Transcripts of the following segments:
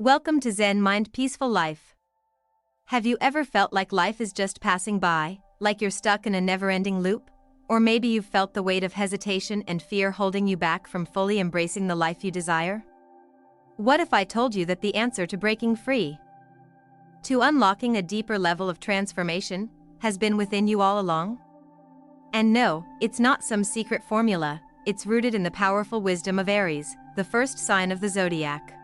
Welcome to Zen Mind Peaceful Life. Have you ever felt like life is just passing by, like you're stuck in a never-ending loop? Or maybe you've felt the weight of hesitation and fear holding you back from fully embracing the life you desire? What if I told you that the answer to breaking free, to unlocking a deeper level of transformation, has been within you all along? And no, it's not some secret formula, it's rooted in the powerful wisdom of Aries, the first sign of the zodiac.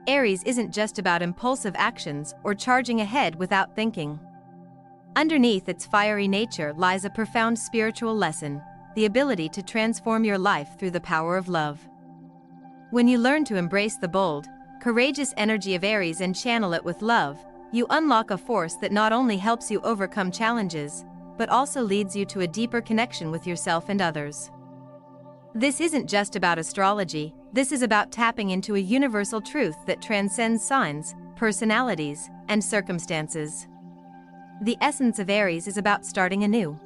Aries isn't just about impulsive actions or charging ahead without thinking. Underneath its fiery nature lies a profound spiritual lesson, the ability to transform your life through the power of love. When you learn to embrace the bold, courageous energy of Aries and channel it with love, you unlock a force that not only helps you overcome challenges, but also leads you to a deeper connection with yourself and others. This isn't just about astrology, this is about tapping into a universal truth that transcends signs, personalities, and circumstances. The essence of Aries is about starting anew,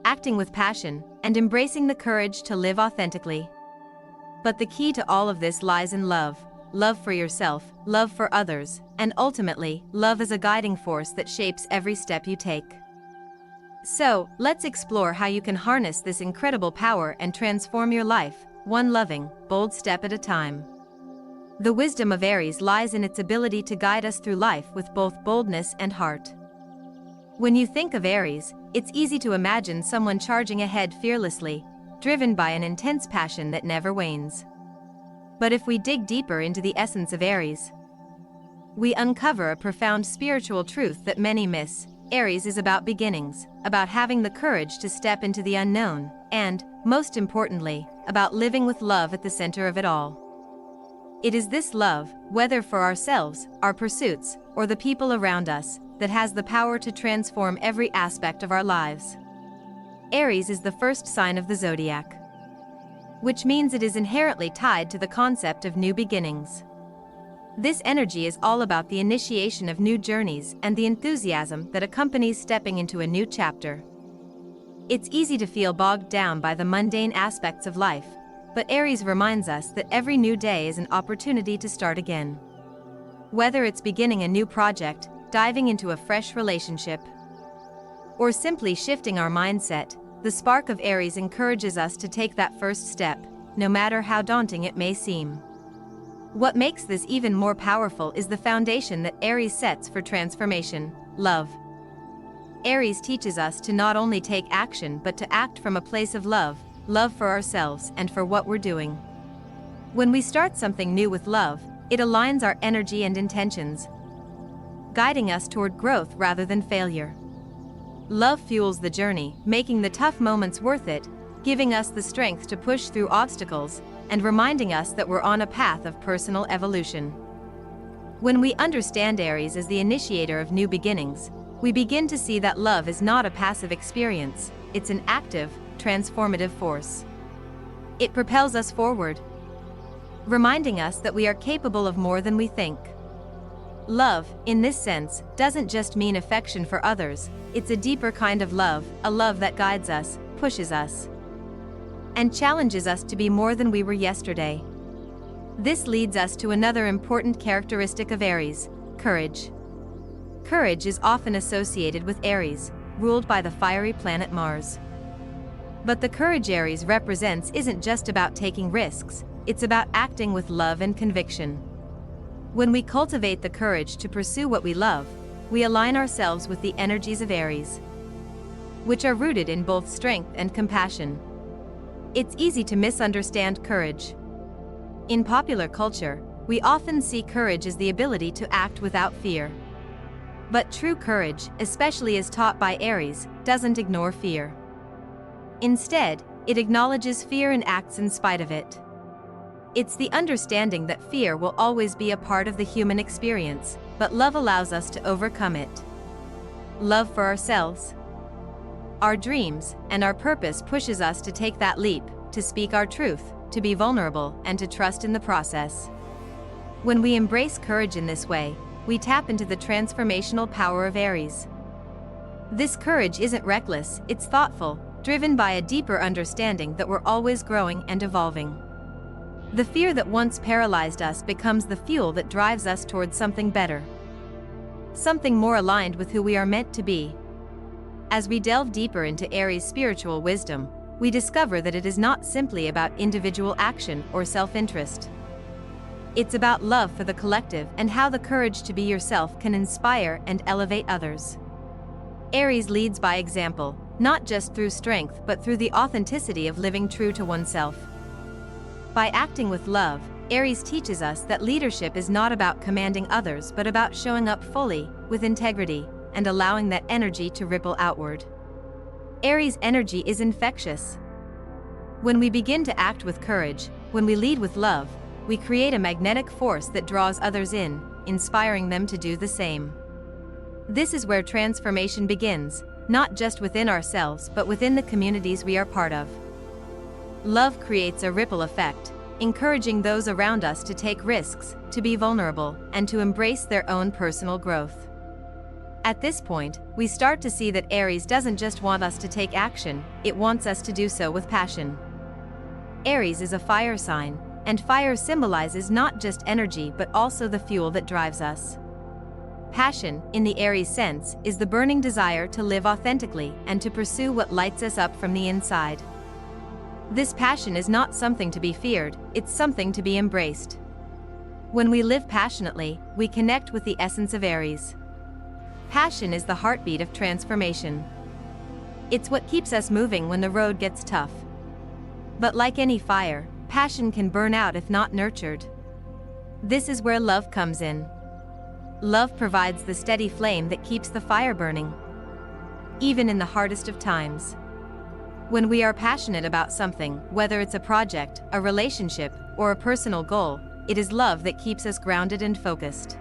acting with passion, and embracing the courage to live authentically. But the key to all of this lies in love for yourself, love for others, and ultimately, love as a guiding force that shapes every step you take. So, let's explore how you can harness this incredible power and transform your life, one loving, bold step at a time. The wisdom of Aries lies in its ability to guide us through life with both boldness and heart. When you think of Aries, it's easy to imagine someone charging ahead fearlessly, driven by an intense passion that never wanes. But if we dig deeper into the essence of Aries, we uncover a profound spiritual truth that many miss. Aries is about beginnings, about having the courage to step into the unknown, and, most importantly, about living with love at the center of it all. It is this love, whether for ourselves, our pursuits, or the people around us, that has the power to transform every aspect of our lives. Aries is the first sign of the zodiac, which means it is inherently tied to the concept of new beginnings. This energy is all about the initiation of new journeys and the enthusiasm that accompanies stepping into a new chapter. It's easy to feel bogged down by the mundane aspects of life, but Aries reminds us that every new day is an opportunity to start again. Whether it's beginning a new project, diving into a fresh relationship, or simply shifting our mindset, the spark of Aries encourages us to take that first step, no matter how daunting it may seem. What makes this even more powerful is the foundation that Aries sets for transformation: love. Aries teaches us to not only take action but to act from a place of love for ourselves and for what we're doing. When we start something new with love, it aligns our energy and intentions, guiding us toward growth rather than failure. Love fuels the journey, making the tough moments worth it, giving us the strength to push through obstacles, and reminding us that we're on a path of personal evolution. When we understand Aries as the initiator of new beginnings, we begin to see that love is not a passive experience, it's an active, transformative force. It propels us forward, reminding us that we are capable of more than we think. Love, in this sense, doesn't just mean affection for others, it's a deeper kind of love, a love that guides us, pushes us, and challenges us to be more than we were yesterday. This leads us to another important characteristic of Aries: courage. Courage is often associated with Aries, ruled by the fiery planet Mars. But the courage Aries represents isn't just about taking risks, it's about acting with love and conviction. When we cultivate the courage to pursue what we love, we align ourselves with the energies of Aries, which are rooted in both strength and compassion. It's easy to misunderstand courage. In popular culture, we often see courage as the ability to act without fear. But true courage, especially as taught by Aries, doesn't ignore fear. Instead, it acknowledges fear and acts in spite of it. It's the understanding that fear will always be a part of the human experience, but love allows us to overcome it. Love for ourselves, our dreams, and our purpose pushes us to take that leap, to speak our truth, to be vulnerable, and to trust in the process. When we embrace courage in this way, we tap into the transformational power of Aries. This courage isn't reckless, it's thoughtful, driven by a deeper understanding that we're always growing and evolving. The fear that once paralyzed us becomes the fuel that drives us towards something better. Something more aligned with who we are meant to be. As we delve deeper into Aries' spiritual wisdom, we discover that it is not simply about individual action or self-interest. It's about love for the collective and how the courage to be yourself can inspire and elevate others. Aries leads by example, not just through strength but through the authenticity of living true to oneself. By acting with love, Aries teaches us that leadership is not about commanding others but about showing up fully, with integrity, and allowing that energy to ripple outward. Aries' energy is infectious. When we begin to act with courage, when we lead with love, we create a magnetic force that draws others in, inspiring them to do the same. This is where transformation begins, not just within ourselves but within the communities we are part of. Love creates a ripple effect, encouraging those around us to take risks, to be vulnerable, and to embrace their own personal growth. At this point, we start to see that Aries doesn't just want us to take action, it wants us to do so with passion. Aries is a fire sign, and fire symbolizes not just energy but also the fuel that drives us. Passion, in the Aries sense, is the burning desire to live authentically and to pursue what lights us up from the inside. This passion is not something to be feared, it's something to be embraced. When we live passionately, we connect with the essence of Aries. Passion is the heartbeat of transformation. It's what keeps us moving when the road gets tough. But like any fire, passion can burn out if not nurtured. This is where love comes in. Love provides the steady flame that keeps the fire burning, even in the hardest of times. When we are passionate about something, whether it's a project, a relationship, or a personal goal, it is love that keeps us grounded and focused.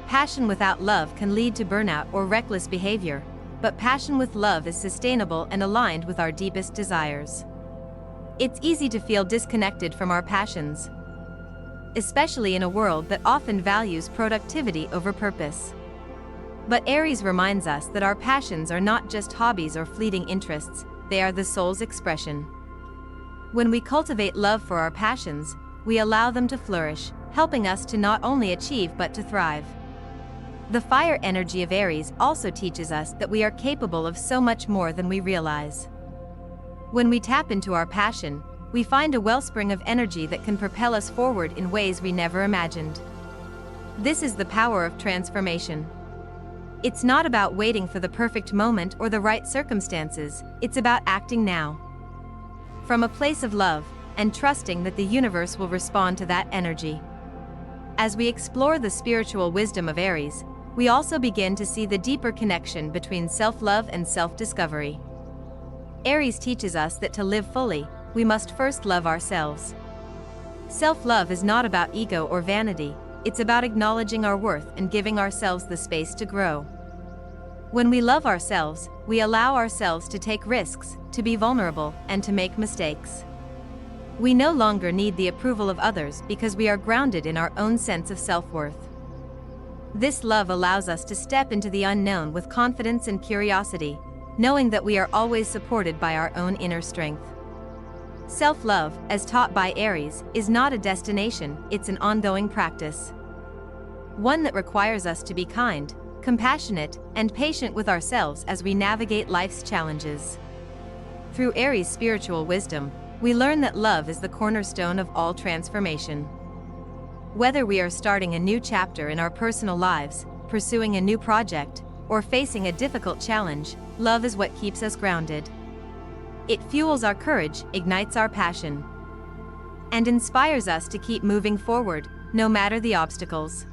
Passion without love can lead to burnout or reckless behavior, but passion with love is sustainable and aligned with our deepest desires. It's easy to feel disconnected from our passions, especially in a world that often values productivity over purpose. But Aries reminds us that our passions are not just hobbies or fleeting interests, they are the soul's expression. When we cultivate love for our passions, we allow them to flourish, helping us to not only achieve but to thrive. The fire energy of Aries also teaches us that we are capable of so much more than we realize. When we tap into our passion, we find a wellspring of energy that can propel us forward in ways we never imagined. This is the power of transformation. It's not about waiting for the perfect moment or the right circumstances, it's about acting now, from a place of love, and trusting that the universe will respond to that energy. As we explore the spiritual wisdom of Aries, we also begin to see the deeper connection between self-love and self-discovery. Aries teaches us that to live fully, we must first love ourselves. Self-love is not about ego or vanity, it's about acknowledging our worth and giving ourselves the space to grow. When we love ourselves, we allow ourselves to take risks, to be vulnerable, and to make mistakes. We no longer need the approval of others because we are grounded in our own sense of self-worth. This love allows us to step into the unknown with confidence and curiosity, knowing that we are always supported by our own inner strength. Self-love, as taught by Aries, is not a destination, it's an ongoing practice. One that requires us to be kind, compassionate, and patient with ourselves as we navigate life's challenges. Through Aries' spiritual wisdom, we learn that love is the cornerstone of all transformation. Whether we are starting a new chapter in our personal lives, pursuing a new project, or facing a difficult challenge, love is what keeps us grounded. It fuels our courage, ignites our passion, and inspires us to keep moving forward, no matter the obstacles.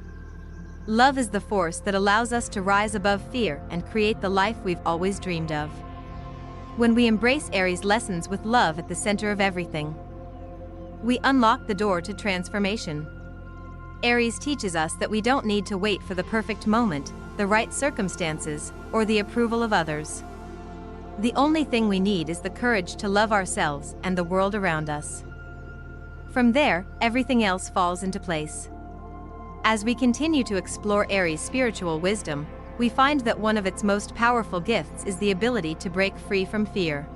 Love is the force that allows us to rise above fear and create the life we've always dreamed of. When we embrace Aries' lessons with love at the center of everything, we unlock the door to transformation. Aries teaches us that we don't need to wait for the perfect moment, the right circumstances, or the approval of others. The only thing we need is the courage to love ourselves and the world around us. From there, everything else falls into place. As we continue to explore Aries' spiritual wisdom, we find that one of its most powerful gifts is the ability to break free from fear.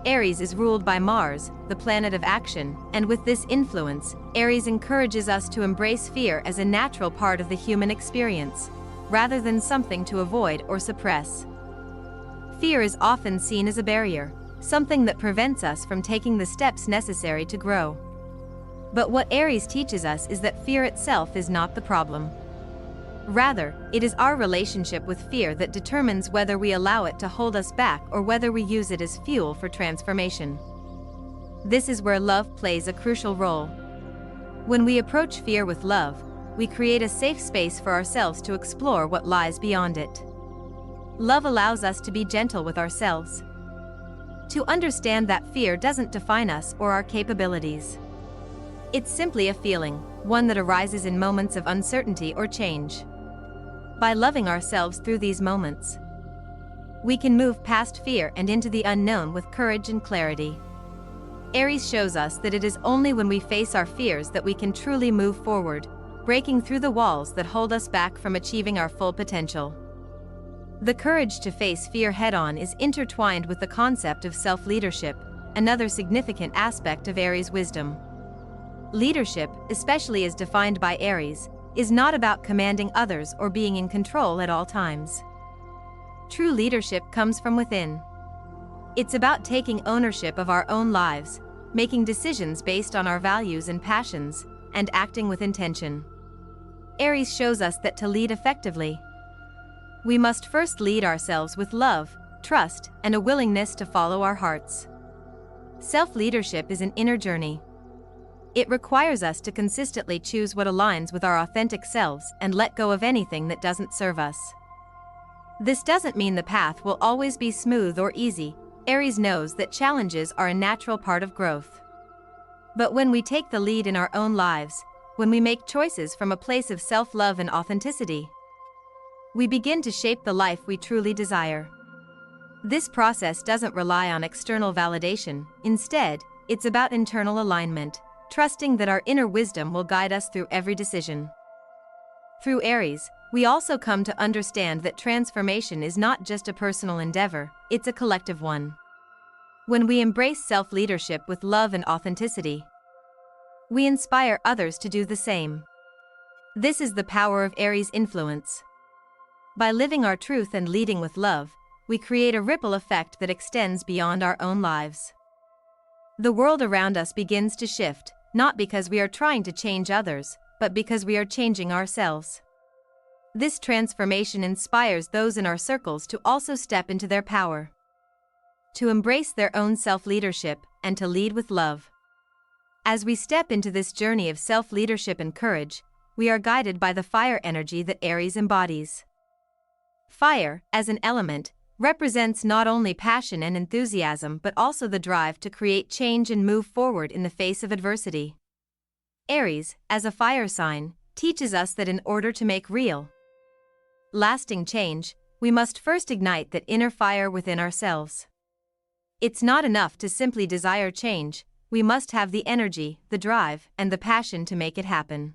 Aries is ruled by Mars, the planet of action, and with this influence, Aries encourages us to embrace fear as a natural part of the human experience, rather than something to avoid or suppress. Fear is often seen as a barrier, something that prevents us from taking the steps necessary to grow. But what Aries teaches us is that fear itself is not the problem. Rather, it is our relationship with fear that determines whether we allow it to hold us back or whether we use it as fuel for transformation. This is where love plays a crucial role. When we approach fear with love, we create a safe space for ourselves to explore what lies beyond it. Love allows us to be gentle with ourselves, to understand that fear doesn't define us or our capabilities. It's simply a feeling, one that arises in moments of uncertainty or change. By loving ourselves through these moments, we can move past fear and into the unknown with courage and clarity. Aries shows us that it is only when we face our fears that we can truly move forward, breaking through the walls that hold us back from achieving our full potential. The courage to face fear head-on is intertwined with the concept of self-leadership, another significant aspect of Aries' wisdom. Leadership, especially as defined by Aries, is not about commanding others or being in control at all times. True leadership comes from within. It's about taking ownership of our own lives, making decisions based on our values and passions, and acting with intention. Aries shows us that to lead effectively, we must first lead ourselves with love, trust, and a willingness to follow our hearts. Self-leadership is an inner journey. It requires us to consistently choose what aligns with our authentic selves and let go of anything that doesn't serve us. This doesn't mean the path will always be smooth or easy. Aries knows that challenges are a natural part of growth. But when we take the lead in our own lives, when we make choices from a place of self-love and authenticity, we begin to shape the life we truly desire. This process doesn't rely on external validation. Instead, it's about internal alignment, trusting that our inner wisdom will guide us through every decision. Through Aries, we also come to understand that transformation is not just a personal endeavor, it's a collective one. When we embrace self-leadership with love and authenticity, we inspire others to do the same. This is the power of Aries' influence. By living our truth and leading with love, we create a ripple effect that extends beyond our own lives. The world around us begins to shift, not because we are trying to change others, but because we are changing ourselves. This transformation inspires those in our circles to also step into their power, to embrace their own self-leadership, and to lead with love. As we step into this journey of self-leadership and courage, we are guided by the fire energy that Aries embodies. Fire, as an element, represents not only passion and enthusiasm but also the drive to create change and move forward in the face of adversity. Aries, as a fire sign, teaches us that in order to make real, lasting change, we must first ignite that inner fire within ourselves. It's not enough to simply desire change, we must have the energy, the drive, and the passion to make it happen.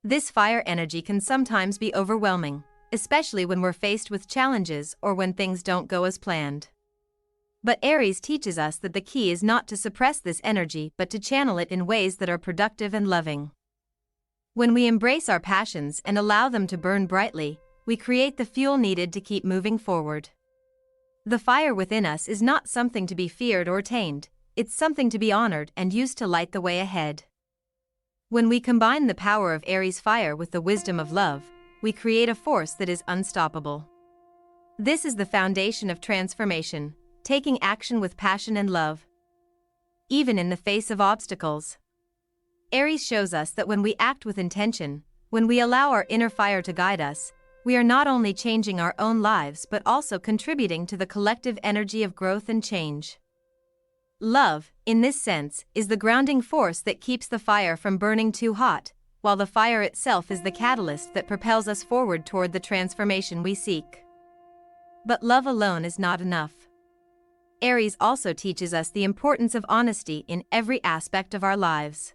This fire energy can sometimes be overwhelming, especially when we're faced with challenges or when things don't go as planned. But Aries teaches us that the key is not to suppress this energy but to channel it in ways that are productive and loving. When we embrace our passions and allow them to burn brightly, we create the fuel needed to keep moving forward. The fire within us is not something to be feared or tamed, it's something to be honored and used to light the way ahead. When we combine the power of Aries fire with the wisdom of love, we create a force that is unstoppable. This is the foundation of transformation, taking action with passion and love, even in the face of obstacles. Aries shows us that when we act with intention, when we allow our inner fire to guide us, we are not only changing our own lives but also contributing to the collective energy of growth and change. Love, in this sense, is the grounding force that keeps the fire from burning too hot, while the fire itself is the catalyst that propels us forward toward the transformation we seek. But love alone is not enough. Aries also teaches us the importance of honesty in every aspect of our lives.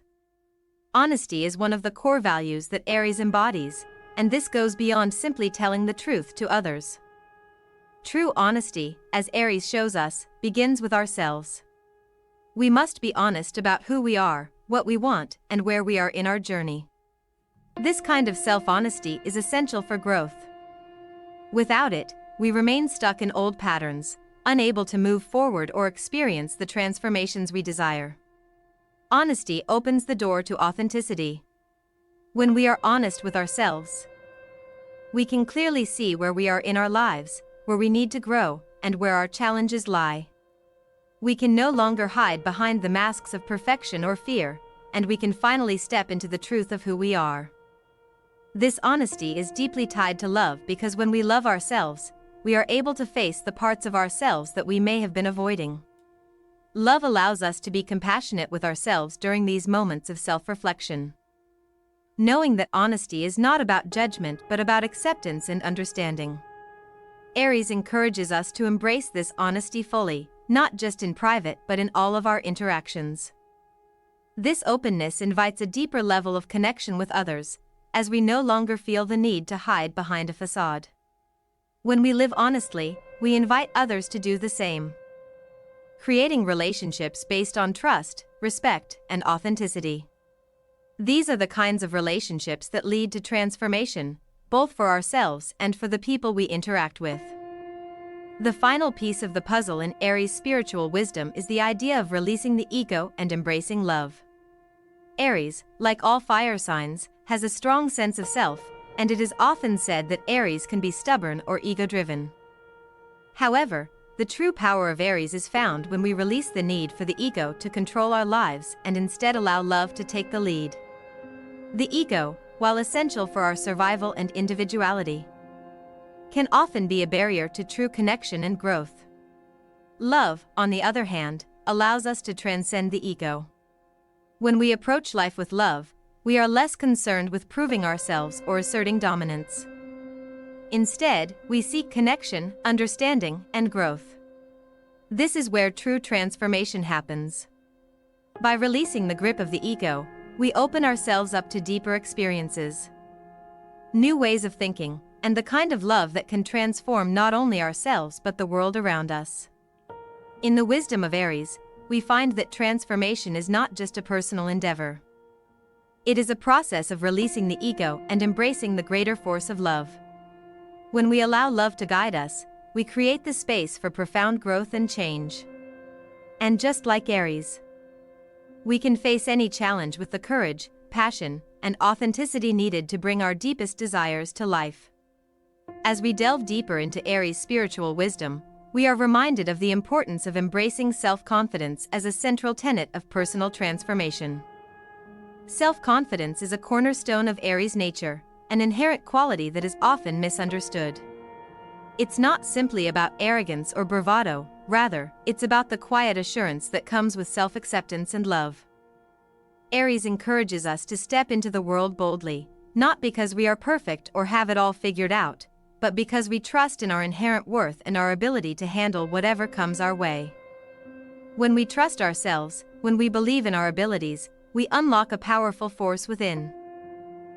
Honesty is one of the core values that Aries embodies, and this goes beyond simply telling the truth to others. True honesty, as Aries shows us, begins with ourselves. We must be honest about who we are, what we want, and where we are in our journey. This kind of self-honesty is essential for growth. Without it, we remain stuck in old patterns, unable to move forward or experience the transformations we desire. Honesty opens the door to authenticity. When we are honest with ourselves, we can clearly see where we are in our lives, where we need to grow, and where our challenges lie. We can no longer hide behind the masks of perfection or fear, and we can finally step into the truth of who we are. This honesty is deeply tied to love because when we love ourselves, we are able to face the parts of ourselves that we may have been avoiding. Love allows us to be compassionate with ourselves during these moments of self-reflection. Knowing that honesty is not about judgment but about acceptance and understanding. Aries encourages us to embrace this honesty fully, not just in private but in all of our interactions. This openness invites a deeper level of connection with others, as we no longer feel the need to hide behind a facade. When we live honestly, we invite others to do the same, creating relationships based on trust, respect, and authenticity. These are the kinds of relationships that lead to transformation, both for ourselves and for the people we interact with. The final piece of the puzzle in Aries' spiritual wisdom is the idea of releasing the ego and embracing love. Aries, like all fire signs, has a strong sense of self, and it is often said that Aries can be stubborn or ego-driven. However, the true power of Aries is found when we release the need for the ego to control our lives and instead allow love to take the lead. The ego, while essential for our survival and individuality, can often be a barrier to true connection and growth. Love, on the other hand, allows us to transcend the ego. When we approach life with love, we are less concerned with proving ourselves or asserting dominance. Instead, we seek connection, understanding, and growth. This is where true transformation happens. By releasing the grip of the ego, we open ourselves up to deeper experiences, new ways of thinking, and the kind of love that can transform not only ourselves but the world around us. In the wisdom of Aries, we find that transformation is not just a personal endeavor. It is a process of releasing the ego and embracing the greater force of love. When we allow love to guide us, we create the space for profound growth and change. And just like Aries, we can face any challenge with the courage, passion, and authenticity needed to bring our deepest desires to life. As we delve deeper into Aries' spiritual wisdom, we are reminded of the importance of embracing self-confidence as a central tenet of personal transformation. Self-confidence is a cornerstone of Aries' nature, an inherent quality that is often misunderstood. It's not simply about arrogance or bravado, rather, it's about the quiet assurance that comes with self-acceptance and love. Aries encourages us to step into the world boldly, not because we are perfect or have it all figured out, but because we trust in our inherent worth and our ability to handle whatever comes our way. When we trust ourselves, when we believe in our abilities, we unlock a powerful force within.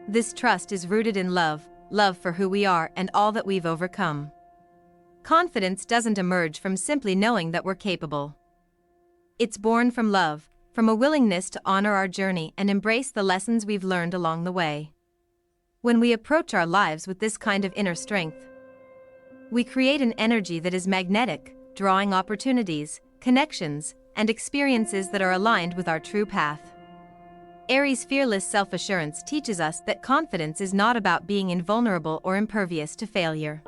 This trust is rooted in love for who we are and all that we've overcome. Confidence doesn't emerge from simply knowing that we're capable. It's born from love, from a willingness to honor our journey and embrace the lessons we've learned along the way. When we approach our lives with this kind of inner strength, we create an energy that is magnetic, drawing opportunities, connections, and experiences that are aligned with our true path. Aries' fearless self-assurance teaches us that confidence is not about being invulnerable or impervious to failure.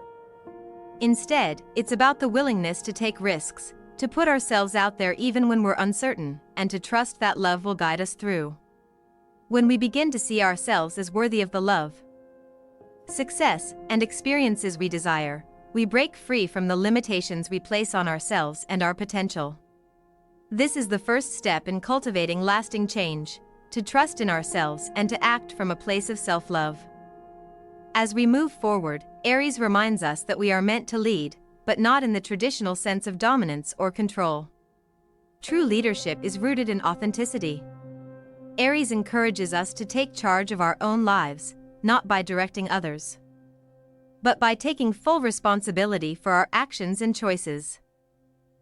Instead, it's about the willingness to take risks, to put ourselves out there even when we're uncertain, and to trust that love will guide us through. When we begin to see ourselves as worthy of the love, success, and experiences we desire, we break free from the limitations we place on ourselves and our potential. This is the first step in cultivating lasting change, to trust in ourselves and to act from a place of self-love. As we move forward, Aries reminds us that we are meant to lead, but not in the traditional sense of dominance or control. True leadership is rooted in authenticity. Aries encourages us to take charge of our own lives, not by directing others, but by taking full responsibility for our actions and choices.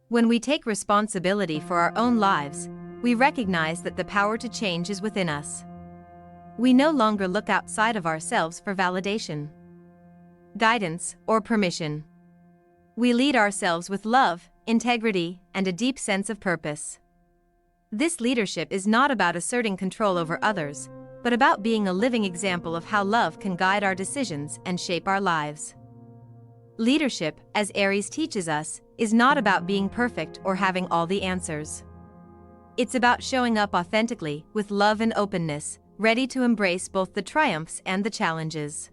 When we take responsibility for our own lives, we recognize that the power to change is within us. We no longer look outside of ourselves for validation, guidance, or permission. We lead ourselves with love, integrity, and a deep sense of purpose. This leadership is not about asserting control over others, but about being a living example of how love can guide our decisions and shape our lives. Leadership, as Aries teaches us, is not about being perfect or having all the answers. It's about showing up authentically, with love and openness, ready to embrace both the triumphs and the challenges.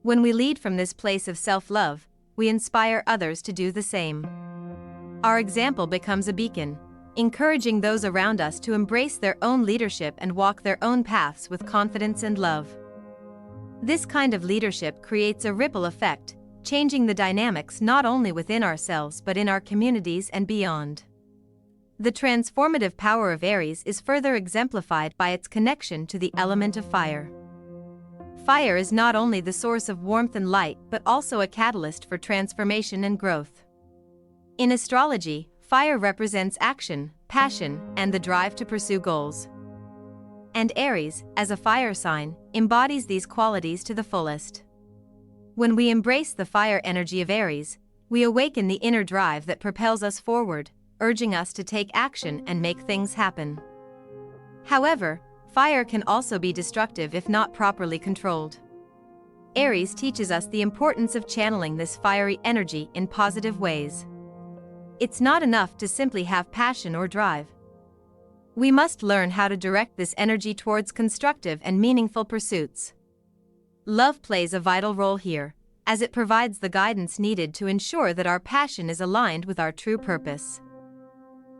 When we lead from this place of self-love, we inspire others to do the same. Our example becomes a beacon, encouraging those around us to embrace their own leadership and walk their own paths with confidence and love. This kind of leadership creates a ripple effect, changing the dynamics not only within ourselves but in our communities and beyond. The transformative power of Aries is further exemplified by its connection to the element of fire. Fire is not only the source of warmth and light but also a catalyst for transformation and growth. In astrology, fire represents action, passion, and the drive to pursue goals. And Aries, as a fire sign, embodies these qualities to the fullest. When we embrace the fire energy of Aries, we awaken the inner drive that propels us forward, urging us to take action and make things happen. However, fire can also be destructive if not properly controlled. Aries teaches us the importance of channeling this fiery energy in positive ways. It's not enough to simply have passion or drive. We must learn how to direct this energy towards constructive and meaningful pursuits. Love plays a vital role here, as it provides the guidance needed to ensure that our passion is aligned with our true purpose.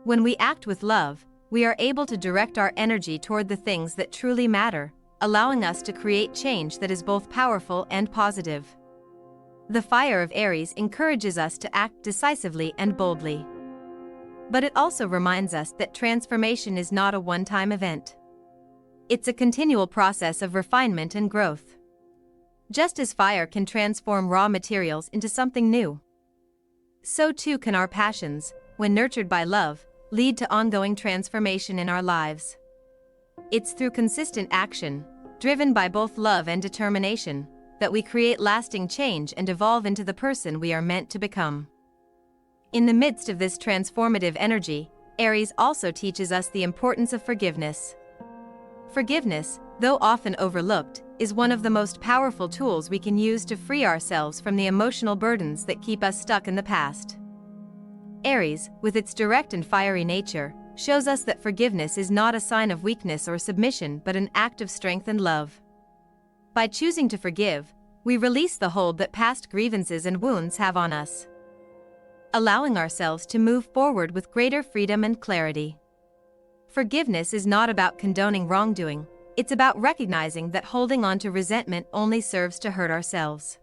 When we act with love, we are able to direct our energy toward the things that truly matter, allowing us to create change that is both powerful and positive. The fire of Aries encourages us to act decisively and boldly. But it also reminds us that transformation is not a one-time event. It's a continual process of refinement and growth. Just as fire can transform raw materials into something new, so too can our passions, when nurtured by love, lead to ongoing transformation in our lives. It's through consistent action, driven by both love and determination, that we create lasting change and evolve into the person we are meant to become. In the midst of this transformative energy, Aries also teaches us the importance of forgiveness. Forgiveness, though often overlooked, is one of the most powerful tools we can use to free ourselves from the emotional burdens that keep us stuck in the past. Aries, with its direct and fiery nature, shows us that forgiveness is not a sign of weakness or submission but an act of strength and love. By choosing to forgive, we release the hold that past grievances and wounds have on us, allowing ourselves to move forward with greater freedom and clarity. Forgiveness is not about condoning wrongdoing, it's about recognizing that holding on to resentment only serves to hurt ourselves.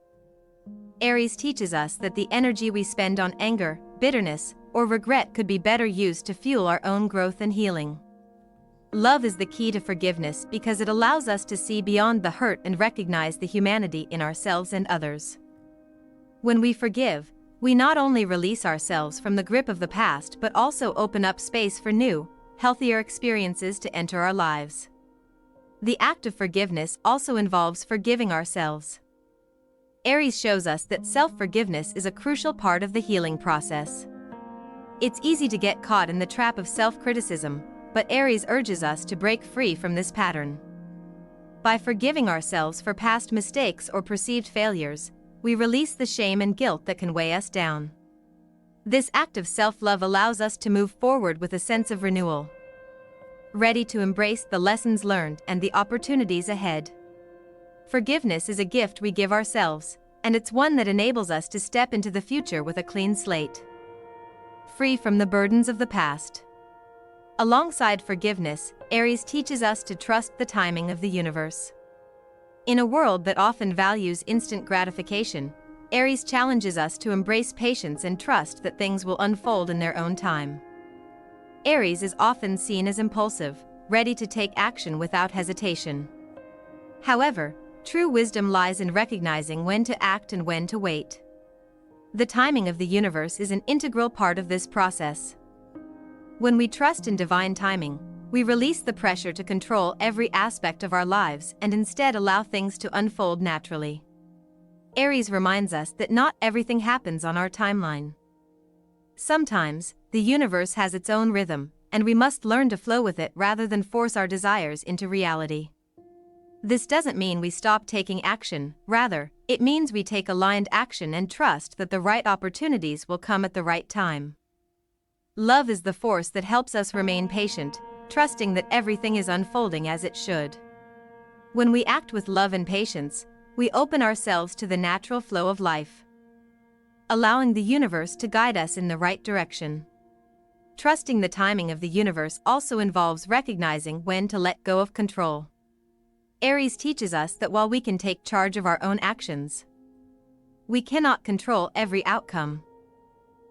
Aries teaches us that the energy we spend on anger, bitterness, or regret could be better used to fuel our own growth and healing. Love is the key to forgiveness because it allows us to see beyond the hurt and recognize the humanity in ourselves and others. When we forgive, we not only release ourselves from the grip of the past but also open up space for new, healthier experiences to enter our lives. The act of forgiveness also involves forgiving ourselves. Aries shows us that self-forgiveness is a crucial part of the healing process. It's easy to get caught in the trap of self-criticism, but Aries urges us to break free from this pattern. By forgiving ourselves for past mistakes or perceived failures, we release the shame and guilt that can weigh us down. This act of self-love allows us to move forward with a sense of renewal, ready to embrace the lessons learned and the opportunities ahead. Forgiveness is a gift we give ourselves, and it's one that enables us to step into the future with a clean slate, free from the burdens of the past. Alongside forgiveness, Aries teaches us to trust the timing of the universe. In a world that often values instant gratification, Aries challenges us to embrace patience and trust that things will unfold in their own time. Aries is often seen as impulsive, ready to take action without hesitation. However, True wisdom lies in recognizing when to act and when to wait. The timing of the universe is an integral part of this process. When we trust in divine timing, we release the pressure to control every aspect of our lives and instead allow things to unfold naturally. Aries reminds us that not everything happens on our timeline. Sometimes, the universe has its own rhythm, and we must learn to flow with it rather than force our desires into reality. This doesn't mean we stop taking action, rather, it means we take aligned action and trust that the right opportunities will come at the right time. Love is the force that helps us remain patient, trusting that everything is unfolding as it should. When we act with love and patience, we open ourselves to the natural flow of life, allowing the universe to guide us in the right direction. Trusting the timing of the universe also involves recognizing when to let go of control. Aries teaches us that while we can take charge of our own actions, we cannot control every outcome.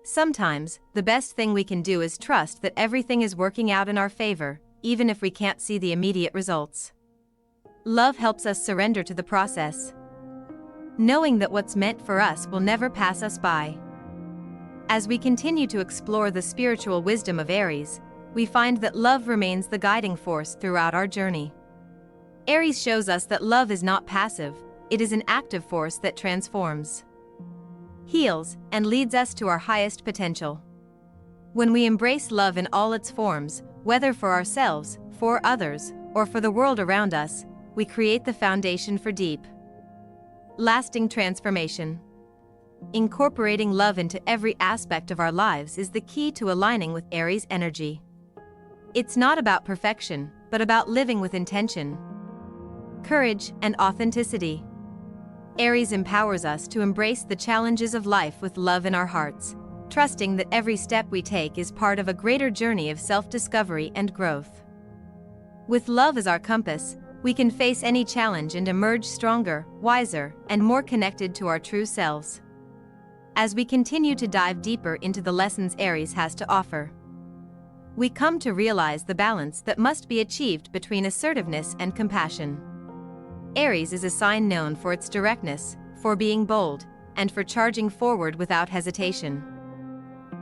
Sometimes, the best thing we can do is trust that everything is working out in our favor, even if we can't see the immediate results. Love helps us surrender to the process, knowing that what's meant for us will never pass us by. As we continue to explore the spiritual wisdom of Aries, we find that love remains the guiding force throughout our journey. Aries shows us that love is not passive, it is an active force that transforms, heals, and leads us to our highest potential. When we embrace love in all its forms, whether for ourselves, for others, or for the world around us, we create the foundation for deep, lasting transformation. Incorporating love into every aspect of our lives is the key to aligning with Aries energy. It's not about perfection, but about living with intention, courage, and authenticity. Aries empowers us to embrace the challenges of life with love in our hearts, trusting that every step we take is part of a greater journey of self-discovery and growth. With love as our compass, we can face any challenge and emerge stronger, wiser, and more connected to our true selves. As we continue to dive deeper into the lessons Aries has to offer, we come to realize the balance that must be achieved between assertiveness and compassion. Aries is a sign known for its directness, for being bold, and for charging forward without hesitation.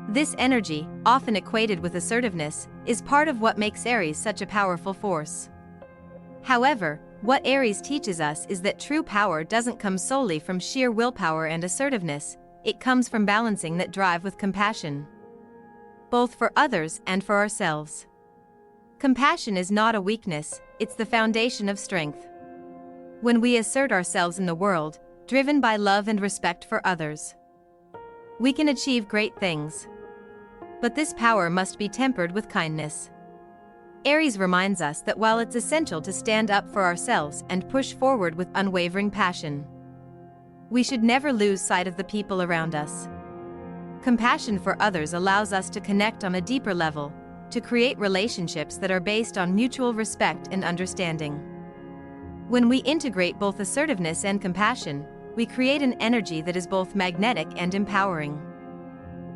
This energy, often equated with assertiveness, is part of what makes Aries such a powerful force. However, what Aries teaches us is that true power doesn't come solely from sheer willpower and assertiveness, it comes from balancing that drive with compassion, both for others and for ourselves. Compassion is not a weakness, it's the foundation of strength. When we assert ourselves in the world, driven by love and respect for others, we can achieve great things. But this power must be tempered with kindness. Aries reminds us that while it's essential to stand up for ourselves and push forward with unwavering passion, we should never lose sight of the people around us. Compassion for others allows us to connect on a deeper level, to create relationships that are based on mutual respect and understanding. When we integrate both assertiveness and compassion, we create an energy that is both magnetic and empowering.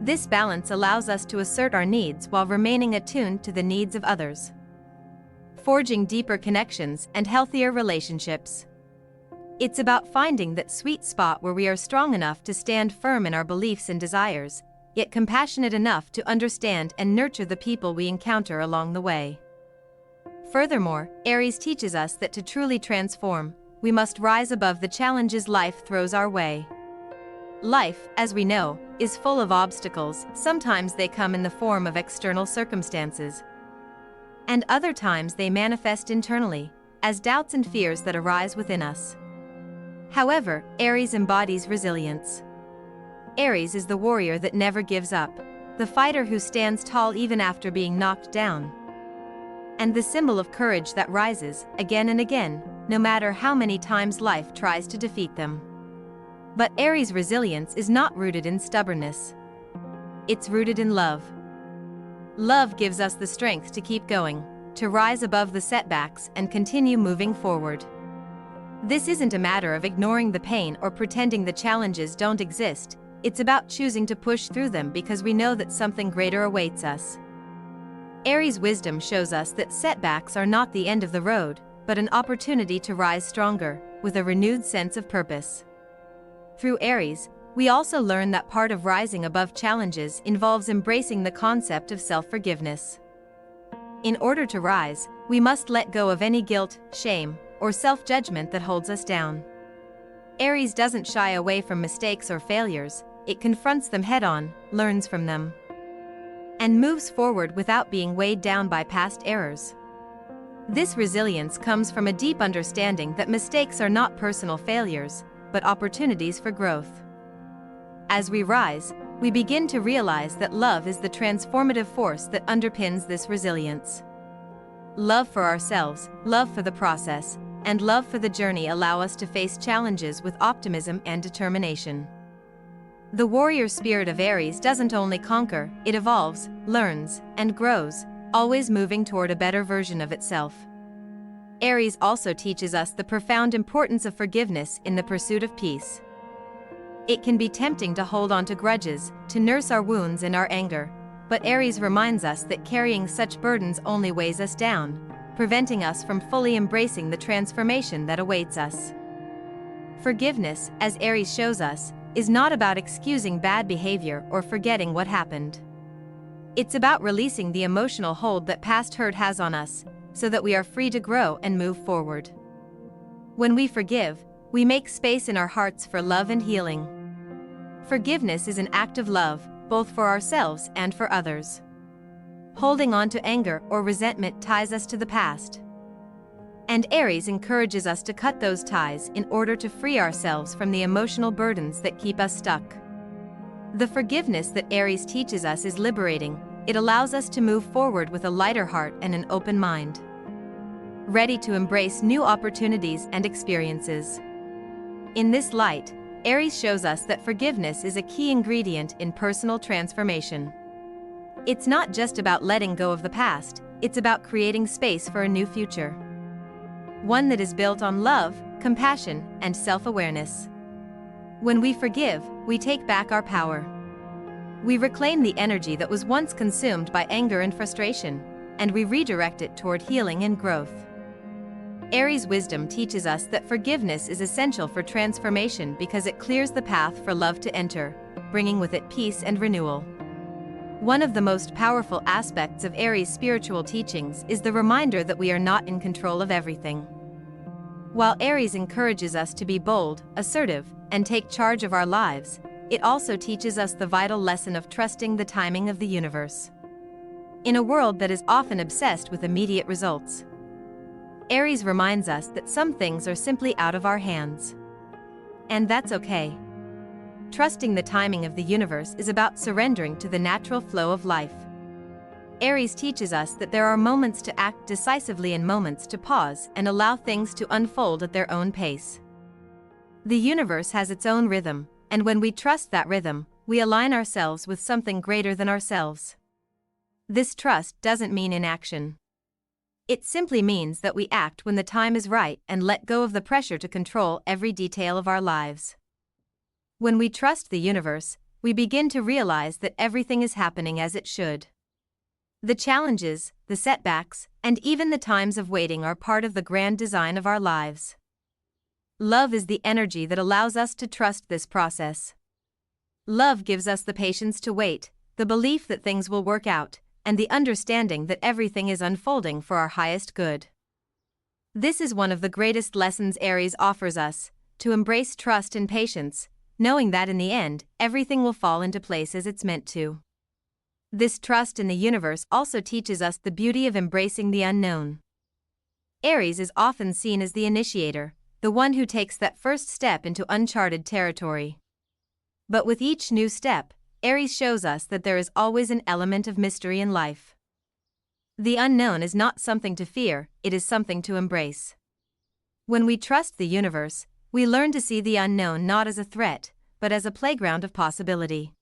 This balance allows us to assert our needs while remaining attuned to the needs of others, forging deeper connections and healthier relationships. It's about finding that sweet spot where we are strong enough to stand firm in our beliefs and desires, yet compassionate enough to understand and nurture the people we encounter along the way. Furthermore, Aries teaches us that to truly transform, we must rise above the challenges life throws our way. Life, as we know, is full of obstacles. Sometimes they come in the form of external circumstances, and other times they manifest internally, as doubts and fears that arise within us. However, Aries embodies resilience. Aries is the warrior that never gives up, the fighter who stands tall even after being knocked down, and the symbol of courage that rises, again and again, no matter how many times life tries to defeat them. But Aries' resilience is not rooted in stubbornness. It's rooted in love. Love gives us the strength to keep going, to rise above the setbacks and continue moving forward. This isn't a matter of ignoring the pain or pretending the challenges don't exist, it's about choosing to push through them because we know that something greater awaits us. Aries' wisdom shows us that setbacks are not the end of the road, but an opportunity to rise stronger, with a renewed sense of purpose. Through Aries, we also learn that part of rising above challenges involves embracing the concept of self-forgiveness. In order to rise, we must let go of any guilt, shame, or self-judgment that holds us down. Aries doesn't shy away from mistakes or failures, it confronts them head-on, learns from them, and moves forward without being weighed down by past errors. This resilience comes from a deep understanding that mistakes are not personal failures, but opportunities for growth. As we rise, we begin to realize that love is the transformative force that underpins this resilience. Love for ourselves, love for the process, and love for the journey allow us to face challenges with optimism and determination. The warrior spirit of Aries doesn't only conquer, it evolves, learns, and grows, always moving toward a better version of itself. Aries also teaches us the profound importance of forgiveness in the pursuit of peace. It can be tempting to hold on to grudges, to nurse our wounds and our anger, but Aries reminds us that carrying such burdens only weighs us down, preventing us from fully embracing the transformation that awaits us. Forgiveness, as Aries shows us, is not about excusing bad behavior or forgetting what happened. It's about releasing the emotional hold that past hurt has on us, so that we are free to grow and move forward. When we forgive, we make space in our hearts for love and healing. Forgiveness is an act of love, both for ourselves and for others. Holding on to anger or resentment ties us to the past. And Aries encourages us to cut those ties in order to free ourselves from the emotional burdens that keep us stuck. The forgiveness that Aries teaches us is liberating. It allows us to move forward with a lighter heart and an open mind, ready to embrace new opportunities and experiences. In this light, Aries shows us that forgiveness is a key ingredient in personal transformation. It's not just about letting go of the past, it's about creating space for a new future. One that is built on love, compassion, and self-awareness. When we forgive, we take back our power. We reclaim the energy that was once consumed by anger and frustration, and we redirect it toward healing and growth. Aries' wisdom teaches us that forgiveness is essential for transformation because it clears the path for love to enter, bringing with it peace and renewal. One of the most powerful aspects of Aries' spiritual teachings is the reminder that we are not in control of everything. While Aries encourages us to be bold, assertive, and take charge of our lives, it also teaches us the vital lesson of trusting the timing of the universe. In a world that is often obsessed with immediate results, Aries reminds us that some things are simply out of our hands. And that's okay. Trusting the timing of the universe is about surrendering to the natural flow of life. Aries teaches us that there are moments to act decisively and moments to pause and allow things to unfold at their own pace. The universe has its own rhythm, and when we trust that rhythm, we align ourselves with something greater than ourselves. This trust doesn't mean inaction. It simply means that we act when the time is right and let go of the pressure to control every detail of our lives. When we trust the universe, we begin to realize that everything is happening as it should. The challenges, the setbacks, and even the times of waiting are part of the grand design of our lives. Love is the energy that allows us to trust this process. Love gives us the patience to wait, the belief that things will work out, and the understanding that everything is unfolding for our highest good. This is one of the greatest lessons Aries offers us, to embrace trust and patience, knowing that in the end, everything will fall into place as it's meant to. This trust in the universe also teaches us the beauty of embracing the unknown. Aries is often seen as the initiator, the one who takes that first step into uncharted territory. But with each new step, Aries shows us that there is always an element of mystery in life. The unknown is not something to fear, it is something to embrace. When we trust the universe, we learn to see the unknown not as a threat, but as a playground of possibility.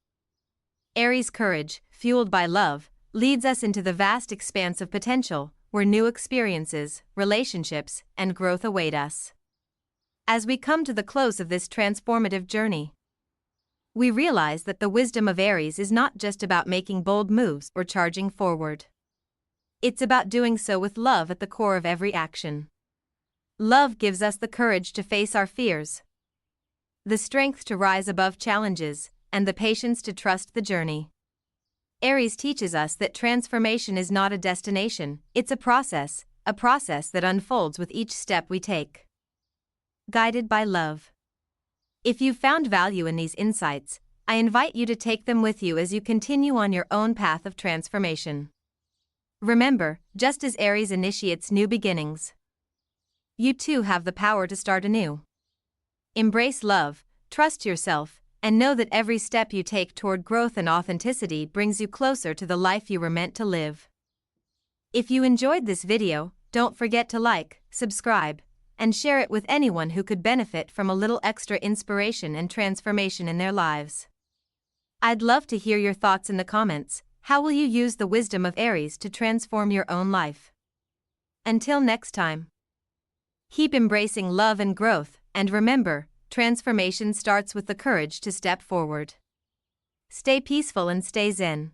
Aries' courage, fueled by love, leads us into the vast expanse of potential, where new experiences, relationships, and growth await us. As we come to the close of this transformative journey, we realize that the wisdom of Aries is not just about making bold moves or charging forward. It's about doing so with love at the core of every action. Love gives us the courage to face our fears, the strength to rise above challenges, and the patience to trust the journey. Aries teaches us that transformation is not a destination, it's a process that unfolds with each step we take. Guided by love. If you found value in these insights, I invite you to take them with you as you continue on your own path of transformation. Remember, just as Aries initiates new beginnings, you too have the power to start anew. Embrace love, trust yourself, and know that every step you take toward growth and authenticity brings you closer to the life you were meant to live. If you enjoyed this video, don't forget to like, subscribe, and share it with anyone who could benefit from a little extra inspiration and transformation in their lives. I'd love to hear your thoughts in the comments. How will you use the wisdom of Aries to transform your own life? Until next time, keep embracing love and growth, and remember, transformation starts with the courage to step forward. Stay peaceful and stay zen.